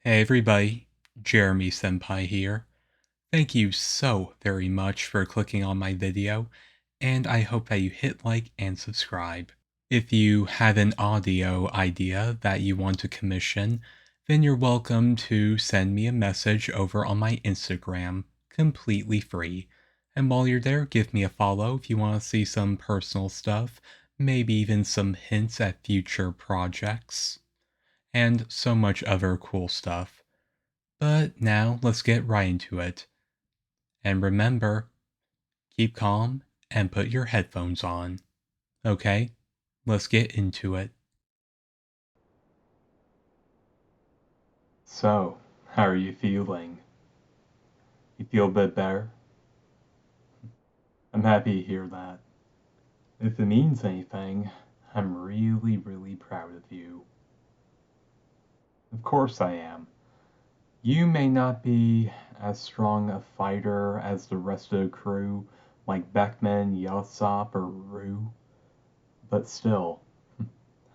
Hey everybody, Jeremy Senpai here. Thank you so very much for clicking on my video, and I hope that you hit like and subscribe. If you have an audio idea that you want to commission, then you're welcome to send me a message over on my Instagram, completely free. And while you're there, give me a follow if you want to see some personal stuff, maybe even some hints at future projects, and so much other cool stuff. But now let's get right into it. And remember, keep calm and put your headphones on. Okay, let's get into it. So, how are you feeling? You feel a bit better? I'm happy to hear that. If it means anything, I'm really proud of you. Of course I am. You may not be as strong a fighter as the rest of the crew, like Beckman, Yosop, or Rue, but still,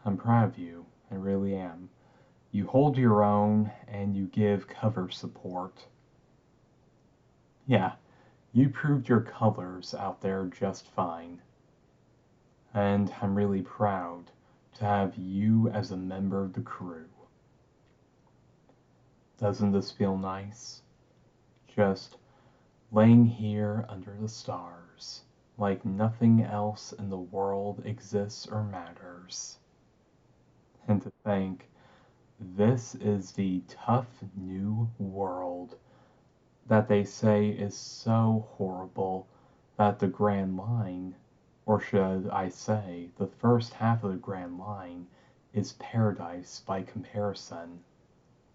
I'm proud of you. I really am. You hold your own and you give cover support. Yeah, you proved your colors out there just fine. And I'm really proud to have you as a member of the crew. Doesn't this feel nice? Just laying here under the stars, like nothing else in the world exists or matters. And to think, this is the tough new world that they say is so horrible that the Grand Line, or should I say, the first half of the Grand Line, is paradise by comparison.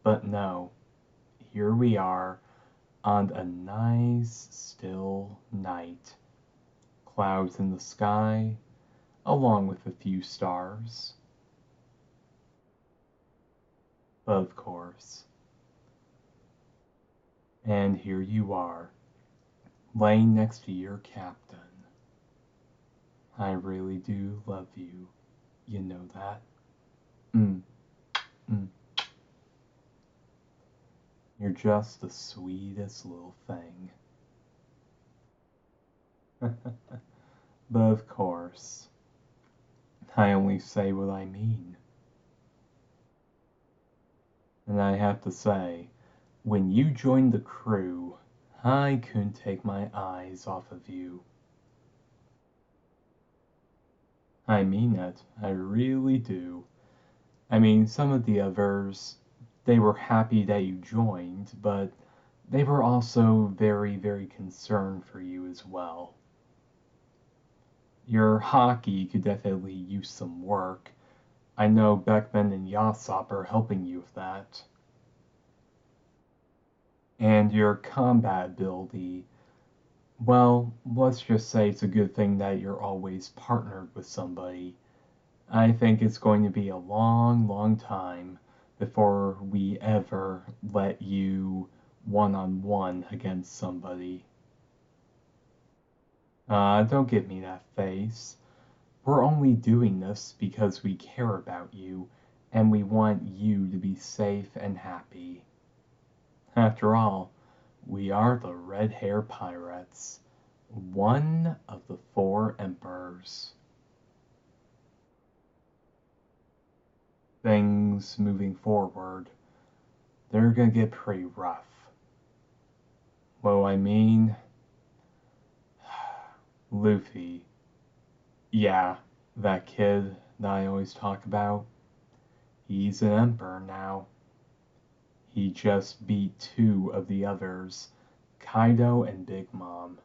But no, here we are on a nice still night. Clouds in the sky, along with a few stars. But of course. And here you are, laying next to your captain. I really do love you. You know that? Mm, mm. You're just the sweetest little thing. But of course, I only say what I mean. And I have to say, when you joined the crew, I couldn't take my eyes off of you. I mean it, I really do. I mean, some of the others, they were happy that you joined, but they were also very concerned for you as well. Your hockey could definitely use some work. I know Beckman and Yasop are helping you with that. And your combat ability, well, let's just say it's a good thing that you're always partnered with somebody. I think it's going to be a long time before we ever let you one-on-one against somebody. Don't give me that face. We're only doing this because we care about you and we want you to be safe and happy. After all, we are the Red Hair Pirates, one of the four emperors. Things moving forward, they're gonna get pretty rough. Well, I mean, Luffy. Yeah, that kid that I always talk about. He's an emperor now. He just beat two of the others, Kaido and Big Mom.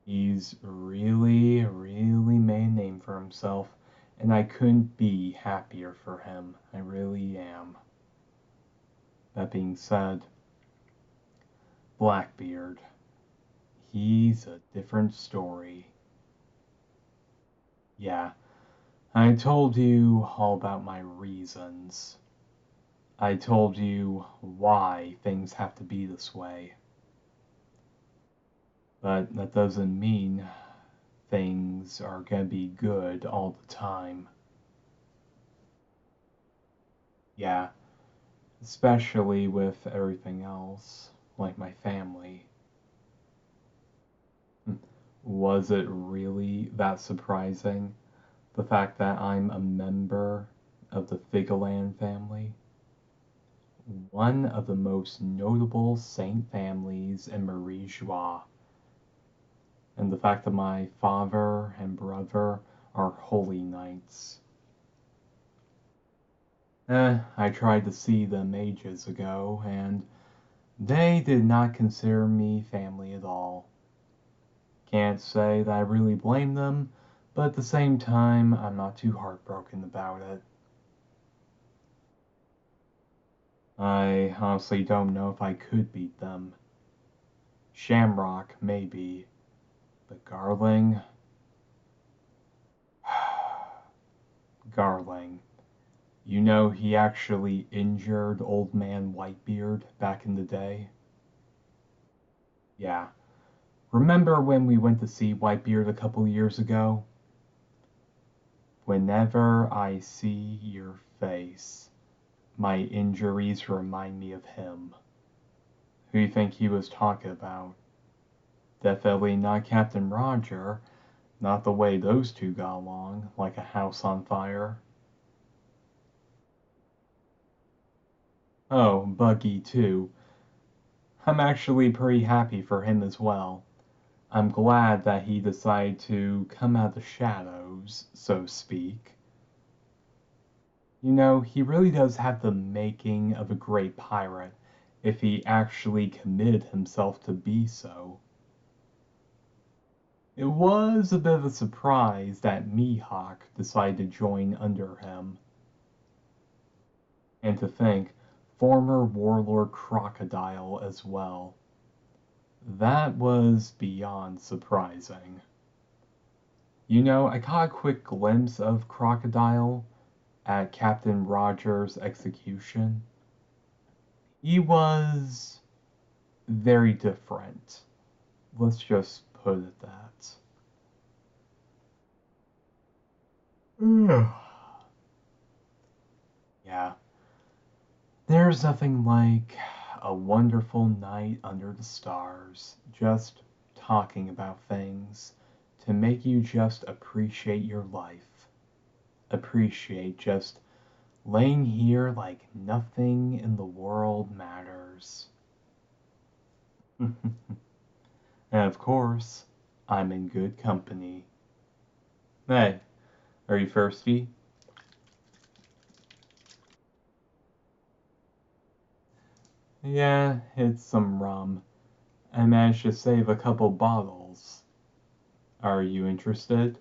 He's really made a name for himself, and I couldn't be happier for him. I really am. That being said, Blackbeard, he's a different story. Yeah, I told you all about my reasons. I told you why things have to be this way. But that doesn't mean things are gonna be good all the time. Yeah, especially with everything else, like my family. Was it really that surprising? The fact that I'm a member of the Figarland family? One of the most notable saint families in Marie Joie, and the fact that my father and brother are holy knights. I tried to see them ages ago, and they did not consider me family at all. Can't say that I really blame them, but at the same time, I'm not too heartbroken about it. I honestly don't know if I could beat them. Shamrock, maybe, but Garling? Garling. You know he actually injured Old Man Whitebeard back in the day? Yeah. Remember when we went to see Whitebeard a couple years ago? Whenever I see your face, my injuries remind me of him. Who do you think he was talking about? Definitely not Captain Roger. Not the way those two got along, like a house on fire. Oh, Buggy too. I'm actually pretty happy for him as well. I'm glad that he decided to come out of the shadows, so to speak. You know, he really does have the making of a great pirate, if he actually committed himself to be so. It was a bit of a surprise that Mihawk decided to join under him. And to think, former Warlord Crocodile as well. That was beyond surprising. You know, I caught a quick glimpse of Crocodile at Captain Rogers' execution. He was very different. Let's just put it that. Yeah, there's nothing like a wonderful night under the stars, just talking about things to make you just appreciate your life. Appreciate just laying here like nothing in the world matters. And of course, I'm in good company. Hey, are you thirsty? Yeah, it's some rum. I managed to save a couple bottles. Are you interested?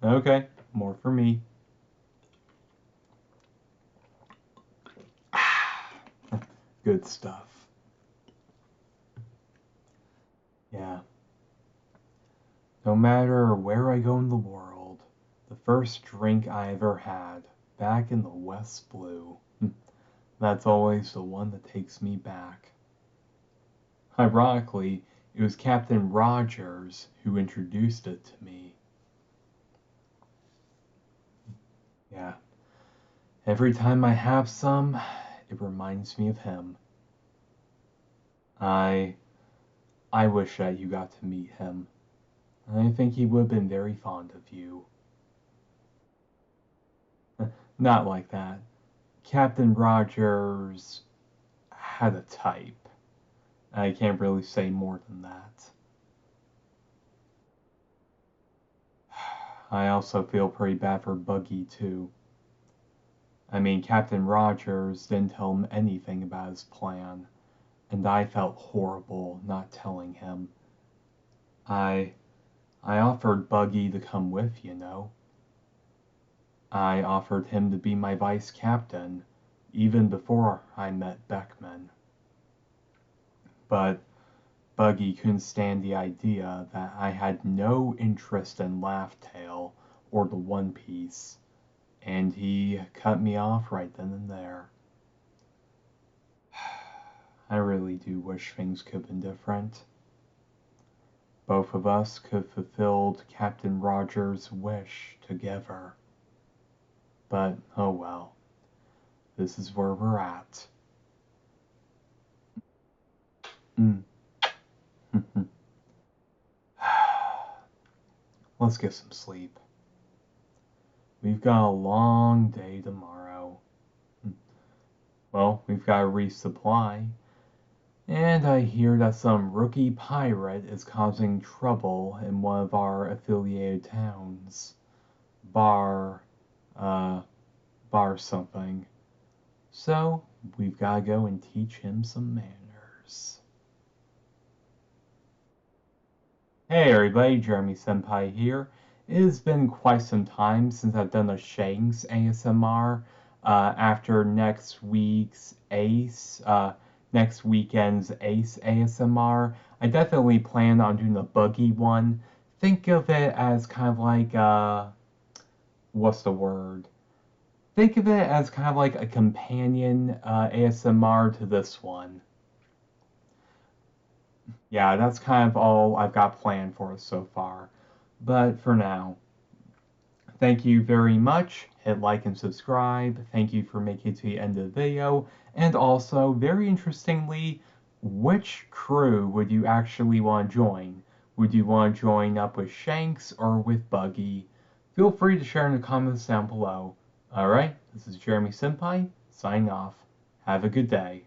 Okay, more for me. Good stuff. Yeah. No matter where I go in the world, the first drink I ever had, back in the West Blue, that's always the one that takes me back. Ironically, it was Captain Rogers who introduced it to me. Yeah. Every time I have some, it reminds me of him. I I wish that you got to meet him. I think he would have been very fond of you. Not like that. Captain Rogers had a type. I can't really say more than that. I also feel pretty bad for Buggy, too. I mean, Captain Rogers didn't tell him anything about his plan, and I felt horrible not telling him. I I offered Buggy to come with, you know. I offered him to be my vice captain, even before I met Beckman. But Buggy couldn't stand the idea that I had no interest in Laugh Tale or the One Piece, and he cut me off right then and there. I really do wish things could have been different. Both of us could have fulfilled Captain Rogers' wish together. But oh well. this is where we're at. Mm. Let's get some sleep. We've got a long day tomorrow. Well, we've got to resupply. And I hear that some rookie pirate is causing trouble in one of our affiliated towns. Bar, uh, bar something. So, we've got to go and teach him some manners. Hey everybody, Jeremy Senpai here. It has been quite some time since I've done a Shanks ASMR. After next weekend's Ace ASMR, I definitely plan on doing a buggy one. Think of it as kind of like, what's the word? Think of it as kind of like a companion ASMR to this one. Yeah, that's kind of all I've got planned for us so far. But for now, thank you very much. Hit like and subscribe. Thank you for making it to the end of the video. And also, very interestingly, which crew would you actually want to join? Would you want to join up with Shanks or with Buggy? Feel free to share in the comments down below. Alright, this is Jeremy Senpai, signing off. Have a good day.